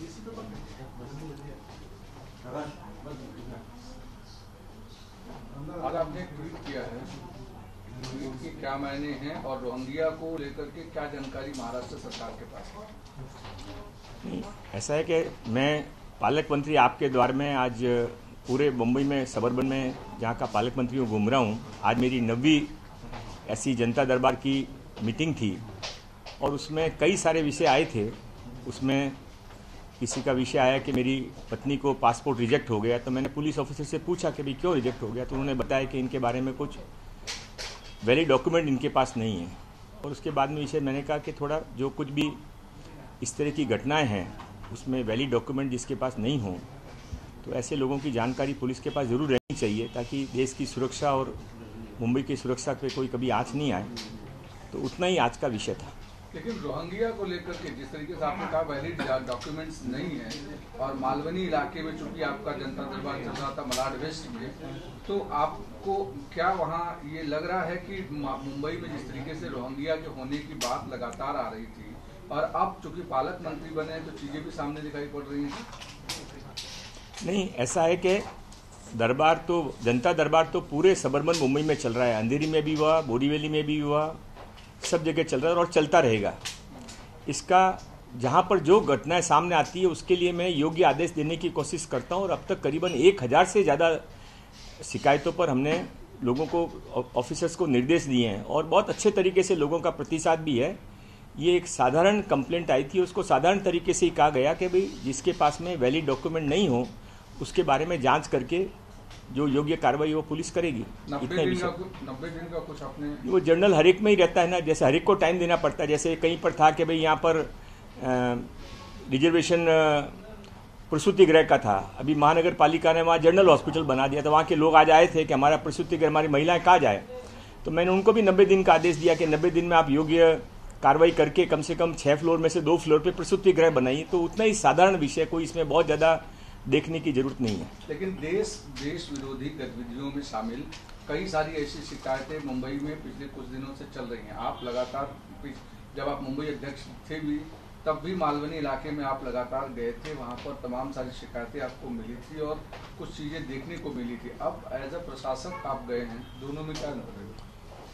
आज आपने एक ट्वीट किया है, ट्वीट के क्या मायने हैं और रोहिंग्या को लेकर के क्या जानकारी महाराष्ट्र सरकार के पास है? ऐसा है कि मैं पालक मंत्री आपके द्वार में आज पूरे मुंबई में सबर्बन में जहाँ का पालक मंत्री हूँ घूम रहा हूँ। आज मेरी 9वीं ऐसी जनता दरबार की मीटिंग थी और उसमें कई सारे विषय आए थे। उसमें किसी का विषय आया कि मेरी पत्नी को पासपोर्ट रिजेक्ट हो गया, तो मैंने पुलिस ऑफिसर से पूछा कि भाई क्यों रिजेक्ट हो गया, तो उन्होंने बताया कि इनके बारे में कुछ वैलिड डॉक्यूमेंट इनके पास नहीं है। और उसके बाद में विषय मैंने कहा कि थोड़ा जो कुछ भी इस तरह की घटनाएं हैं उसमें वैलिड डॉक्यूमेंट जिसके पास नहीं हो, तो ऐसे लोगों की जानकारी पुलिस के पास ज़रूर रहनी चाहिए ताकि देश की सुरक्षा और मुंबई की सुरक्षा पे कोई कभी आँच नहीं आए। तो उतना ही आज का विषय था। लेकिन रोहिंग्या को लेकर के जिस तरीके से आपने कहा वैलिड डॉक्यूमेंट्स नहीं है और मालवनी इलाके में चूंकि आपका जनता दरबार चल रहा था मलाड वेस्ट में, तो आपको क्या वहाँ ये लग रहा है कि मुंबई में जिस तरीके से रोहिंग्या के होने की बात लगातार आ रही थी और अब चूंकि पालक मंत्री बने तो चीजें भी सामने दिखाई पड़ रही हैं? नहीं, ऐसा है कि दरबार तो जनता दरबार तो पूरे सबर्बन मुंबई में चल रहा है। अंधेरी में भी हुआ, बोरीवली में भी हुआ, सब जगह चल रहा है और चलता रहेगा। इसका जहाँ पर जो घटनाएं सामने आती है उसके लिए मैं योग्य आदेश देने की कोशिश करता हूँ और अब तक करीबन 1000 से ज़्यादा शिकायतों पर हमने लोगों को, ऑफिसर्स को निर्देश दिए हैं और बहुत अच्छे तरीके से लोगों का प्रतिसाद भी है। ये एक साधारण कंप्लेंट आई थी, उसको साधारण तरीके से ही कहा गया कि भाई जिसके पास में वैलिड डॉक्यूमेंट नहीं हो उसके बारे में जांच करके जो योग्य कार्रवाई वो पुलिस करेगी। 90 दिन का कुछ आपने वो जर्नल हर एक में ही रहता है ना, जैसे हर एक को टाइम देना पड़ता है। जैसे कहीं पर था कि भाई यहाँ पर रिजर्वेशन प्रसूति गृह का था, अभी महानगर पालिका ने वहाँ जनरल हॉस्पिटल बना दिया, तो वहाँ के लोग आज आए थे कि हमारा प्रसूति गृह, हमारी महिलाएं कहाँ जाए, तो मैंने उनको भी 90 दिन का आदेश दिया कि 90 दिन में आप योग्य कार्रवाई करके कम से कम 6 फ्लोर में से 2 फ्लोर पे प्रसूति गृह बनाइए। तो उतना ही साधारण विषय, कोई इसमें बहुत ज़्यादा देखने की जरूरत नहीं है। लेकिन देश विरोधी गतिविधियों में शामिल कई सारी ऐसी शिकायतें मुंबई में पिछले कुछ दिनों से चल रही हैं। आप लगातार, जब आप मुंबई अध्यक्ष थे भी तब भी मालवनी इलाके में आप लगातार गए थे, वहां पर तमाम सारी शिकायतें आपको मिली थी और कुछ चीजें देखने को मिली थी। अब एज अ प्रशासक आप गए हैं, दोनों में क्या अंतर है?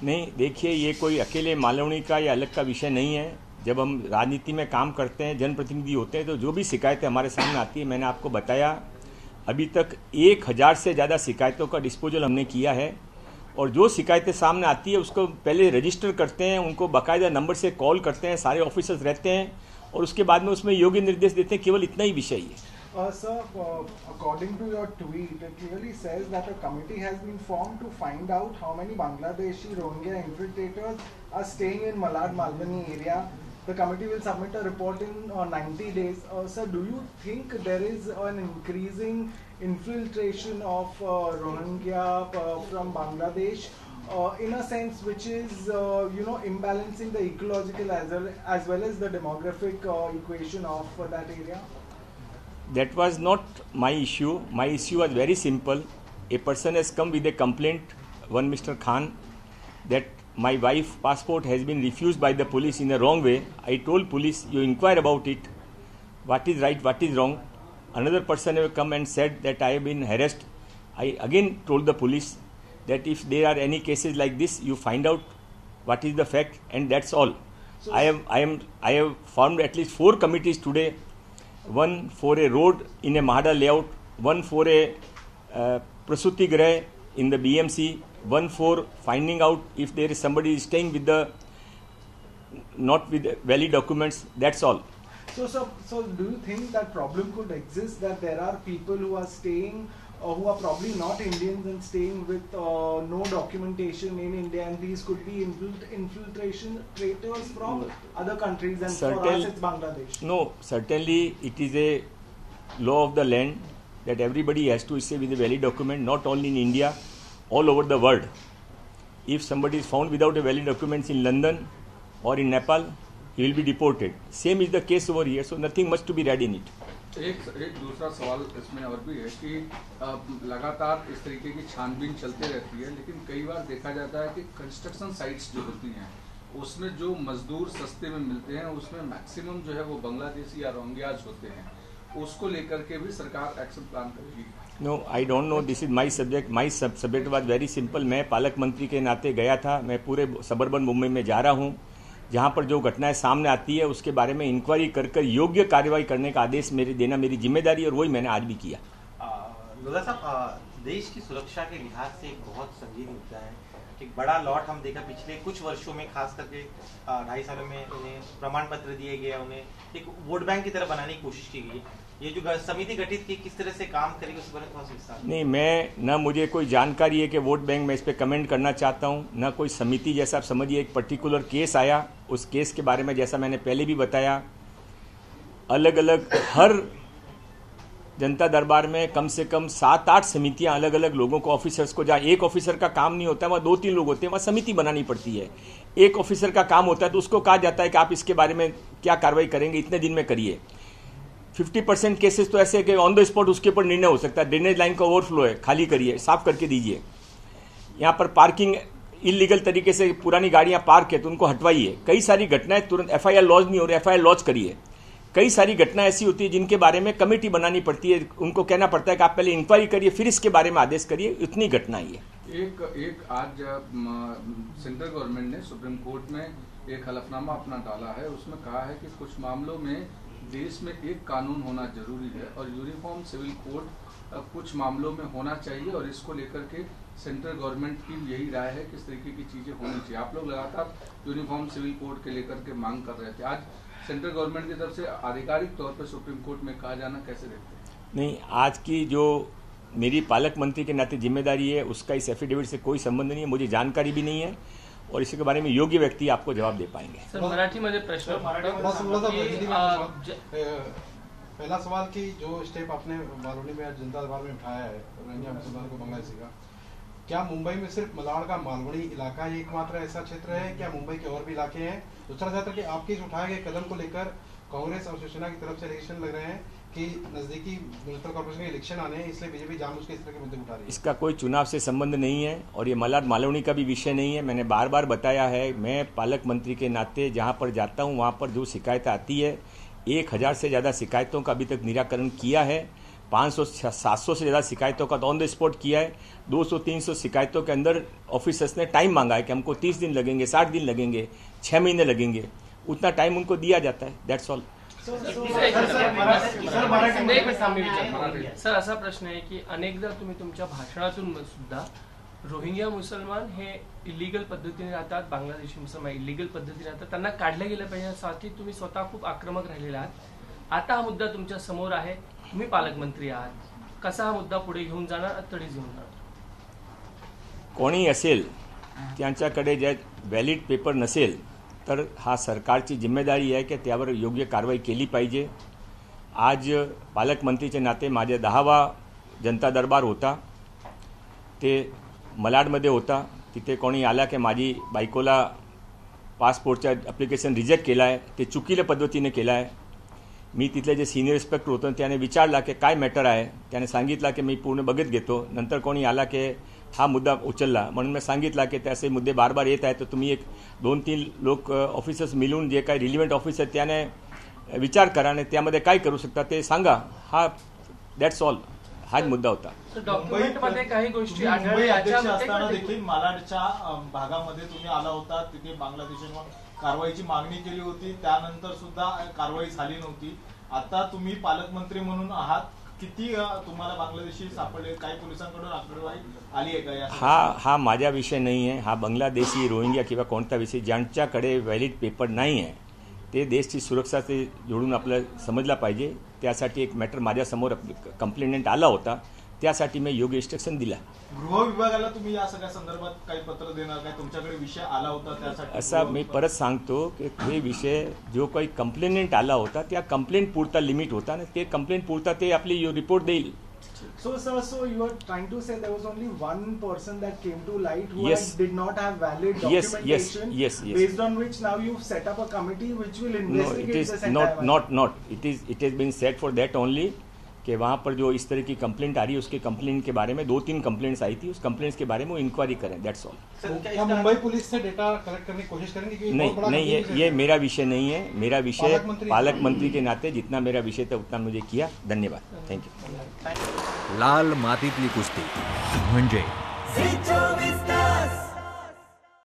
नहीं, देखिए, ये कोई अकेले मालवनी का या अलग का विषय नहीं है। जब हम राजनीति में काम करते हैं, जनप्रतिनिधि होते हैं, तो जो भी शिकायतें हमारे सामने आती है, मैंने आपको बताया अभी तक 1000 से ज़्यादा शिकायतों का डिस्पोजल हमने किया है और जो शिकायतें सामने आती है उसको पहले रजिस्टर करते हैं, उनको बाकायदा नंबर से कॉल करते हैं, सारे ऑफिसर्स रहते हैं और उसके बाद में उसमें योग्य निर्देश देते हैं। केवल इतना ही विषय है। Sir, according to your tweet, it clearly says that a committee has been formed to find out how many Bangladeshi Rohingya infiltrators are staying in Malad Malvani area. The committee will submit a report in 90 days. Sir, do you think there is an increasing infiltration of Rohingya from Bangladesh in a sense which is, imbalancing the ecological as well as the demographic equation of that area? That was not my issue. My issue was very simple. A person has come with a complaint, one Mr. Khan, that my wife's passport has been refused by the police in a wrong way. I told police, you inquire about it, what is right, what is wrong. Another person have come and said that I have been harassed. I again told the police that if there are any cases like this, you find out what is the fact, and that's all. So I have formed at least 4 committees today. One for a road in a Mahada layout, one for a Prasuti Grah in the BMC, one for finding out if there is somebody staying with the not with valid documents. That's all. So do you think that problem could exist, that there are people who are staying who are probably not Indians and staying with no documentation in India, and these could be infiltration traitors from other countries, and for us it's Bangladesh? No, certainly it is a law of the land that everybody has to stay with a valid document, not only in India, all over the world. If somebody is found without a valid documents in London or in Nepal, he will be deported. Same is the case over here, so nothing much to be read in it. एक दूसरा सवाल इसमें और भी है कि लगातार इस तरीके की छानबीन चलती रहती है, लेकिन कई बार देखा जाता है कि कंस्ट्रक्शन साइट्स जो होती हैं उसमें जो मजदूर सस्ते में मिलते हैं उसमें मैक्सिमम जो है वो बांग्लादेशी या रोहिंग्याज होते हैं उसको लेकर के भी सरकार एक्शन प्लान करेगी? No, I don't know, this is my subject. My subject was very simple. मैं पालक मंत्री के नाते गया था. मैं पूरे सबर्बन मुंबई में जा रहा हूँ. जहाँ पर जो घटनाएं सामने आती है उसके बारे में इंक्वायरी कर योग्य कार्रवाई करने का आदेश देना मेरी जिम्मेदारी, और वही मैंने आज भी किया. लोधा साहब, देश की सुरक्षा के लिहाज से एक बहुत संगीन मुद्दा है. एक बड़ा लॉट हम देखा पिछले कुछ वर्षों में, खास करके 2.5 सालों में उन्हें प्रमाण पत्र दिए गए, उन्हें एक वोट बैंक की तरह बनाने की कोशिश की गई. ये जो समिति गठित की किस तरह से काम करेगी उस पर थोड़ा सा विस्तार. नहीं, मैं न मुझे कोई जानकारी है कि वोट बैंक में इस पर कमेंट करना चाहता हूँ, न कोई समिति. जैसा आप समझिए एक पर्टिकुलर केस आया, उस केस के बारे में जैसा मैंने पहले भी बताया, अलग अलग हर जनता दरबार में कम से कम 7-8 समितियां अलग अलग लोगों को, ऑफिसर्स को, जहाँ एक ऑफिसर का काम नहीं होता है वहाँ 2-3 लोग होते हैं, वहाँ समिति बनानी पड़ती है. एक ऑफिसर का काम होता है तो उसको कहा जाता है कि आप इसके बारे में क्या कार्रवाई करेंगे, इतने दिन में करिए. 50% केसेस तो ऐसे है कि ऑन द स्पॉट उसके ऊपर निर्णय हो सकता है. ड्रेनेज लाइन का ओवरफ्लो है, खाली करिए, साफ करके दीजिए. यहाँ पर पार्किंग इलीगल तरीके से पुरानी गाड़ियाँ पार्क है तो उनको हटवाइए. कई सारी घटनाएं तुरंत FIR लॉन्च नहीं हो रही, FIR लॉन्च करिए. कई सारी घटनाएं ऐसी होती है जिनके बारे में कमेटी बनानी पड़ती है, उनको कहना पड़ता है कि आप पहले इंक्वायरी करिए फिर इसके बारे में आदेश करिए. इतनी घटनाएं है. एक आज सेंट्रल गवर्नमेंट ने सुप्रीम कोर्ट में एक हलफनामा अपना डाला है. उसमें कहा है कि कुछ मामलों में देश में एक कानून होना जरूरी है और यूनिफॉर्म सिविल कोड कुछ मामलों में होना चाहिए, और इसको लेकर के सेंट्रल गवर्नमेंट की यही राय है किस तरीके की चीजें होनी चाहिए. आप लोग लगातार यूनिफॉर्म सिविल कोड के लेकर के मांग कर रहे थे. आज सेंट्रल गवर्नमेंट की तरफ से आधिकारिक तौर पर सुप्रीम कोर्ट में कहा जाना कैसे देखते हैं? नहीं, आज की जो मेरी पालक मंत्री के नाते जिम्मेदारी है उसका इस एफिडेविट से कोई संबंध नहीं है. मुझे जानकारी भी नहीं है और इसके बारे में योग्य व्यक्ति आपको जवाब दे पाएंगे. सर, मराठीमध्ये प्रश्न. पहला सवाल कि जो स्टेप आपने बालोनी में जनता दरबार में उठाया है रोहिंग्या मुसलमानों को बांग्लादेशी का, क्या मुंबई में सिर्फ मलाड का मालवनी इलाका ही एकमात्र ऐसा क्षेत्र है, क्या मुंबई के और भी इलाके हैं? दूसरा क्षेत्र कि आपके इस उठाए गए कदम को लेकर कांग्रेस और शिवसेना की तरफ से एलिगेशन लग रहे हैं कि नजदीकी म्युनिसिपल कॉर्पोरेशन के इलेक्शन आने हैं, इसलिए बीजेपी जानबूझ के इस तरह के मुद्दे उठा रही है. इसका कोई चुनाव से संबंध नहीं है और ये मलाड मालवनी का भी विषय नहीं है. मैंने बार बार बताया है, मैं पालक मंत्री के नाते जहाँ पर जाता हूँ वहाँ पर जो शिकायतें आती है, 1000 से ज़्यादा शिकायतों का अभी तक निराकरण किया है. 500-700 से ज़्यादा शिकायतों का ऑन द स्पॉट किया है. 200-300 शिकायतों के अंदर ऑफिसर्स ने टाइम मांगा है कि हमको 30 दिन लगेंगे, 60 दिन लगेंगे, 6 महीने लगेंगे. उतना टाइम उनको दिया जाता है. That's all. सर, असा प्रश्न आहे की अनेकदा तुम्ही तुमच्या भाषणातून सुद्धा रोहिंग्या मुसलमान हे इलिगल पद्धतीने राहतात, बांगलादेशी मुसलमान इलिगल पद्धतीने राहतात, त्यांना काढले गेले पाहिजे यासाठी तुम्ही स्वतः खूप आक्रमक राहिलेले आहात. आता हा मुद्दा तुमच्या समोर आहे, तुम्ही पालकमंत्री आहात, कसा हा मुद्दा पुढे घेऊन जाणार, तडीच घेऊन जाणार? कोणी असेल त्यांच्याकडे जे व्हॅलिड पेपर नसेल तर हा सरकारची जिम्मेदारी आहे की त्यावर योग्य कारवाई केली पाहिजे. आज पालकमंत्रीचे नाते माझे 10वा जनता दरबार होता, ते मलाडमध्ये होता. तिथे कोणी आला की माझी बायकोला पासपोर्टचं ॲप्लिकेशन रिजेक्ट केलं आहे, ते चुकीच्या पद्धतीने केलं आहे. मी तिथले जे सिनियर इन्स्पेक्टर होतं त्याने विचारला की काय मॅटर आहे, त्याने सांगितलं की मी पूर्ण बघत घेतो. नंतर कोणी आला की हा मुद्दा उचलला, म्हणून मी सांगितला की त्याचे मुद्दे बार बार येत आहेत, तर तुम्ही 1-2-3 लोक ऑफिसर्स मिळून जे काही रिलिव्हंट ऑफिसर त्याने विचार करा आणि त्यामध्ये काय करू शकता ते सांगा. हा दॅट्स ऑल. हाच मुद्दा होता. डॉक्युमेंटमध्ये काही गोष्टी असताना देखील मालाडच्या भागामध्ये तुम्ही आला होता, तिथे बांगलादेशावर कारवाईची मागणी केली होती, त्यानंतर सुद्धा कारवाई झाली नव्हती. आता तुम्ही पालकमंत्री म्हणून आहात, किती तुम्हाला बांग्लादेशी सापडले, काही पोलिसांकडून आकडेवारी आली आहे का? हा माझा विषय नाही आहे. हा बांगलादेशी, रोहिंग्या किंवा कोणता विषय ज्यांच्याकडे व्हॅलिड पेपर नाही आहे ते देशची सुरक्षा से जोडून आपल्याला समजला पाहिजे. त्यासाठी एक मॅटर माझ्यासमोर कंप्लेंट आला होता, त्यासाठी मी योग्य इन्स्ट्रक्शन दिला. गृह विभागाला तुम्ही या सगळ्या संदर्भात काही पत्र देणार, काय तुमच्याकडे विषय आला होता त्यासाठी? असा मी परत सांगतो की हे विषय जो काही कंप्लेंट आला होता त्या कंप्लेंट पुरता लिमिट होता आणि ते कंप्लेंट पुरता ते आपली रिपोर्ट देईल. So you are trying to say there was only one person that came to light who Yes. did not have valid documentation, Yes. based on which now you've set up a committee which will investigate this entire not. It has been said for that only कि वहाँ पर जो इस तरह की complaint आ रही है, उसके कंप्लेंट के बारे में 2-3 कंप्लेंट्स आई थी, उस कंप्लेंट्स के बारे में वो इंक्वायरी करें, दैट्स ऑल। क्या मुंबई पुलिस से डेटा कलेक्ट करने की कोशिश करेंगे कि नहीं, ये मेरा विषय नहीं है। मेरा विषय पालक मंत्री के नाते जितना मेरा विषय था उतना मुझे किया। धन्यवाद, थैंक यू। लाल मातीतली कुस्ती म्हणजे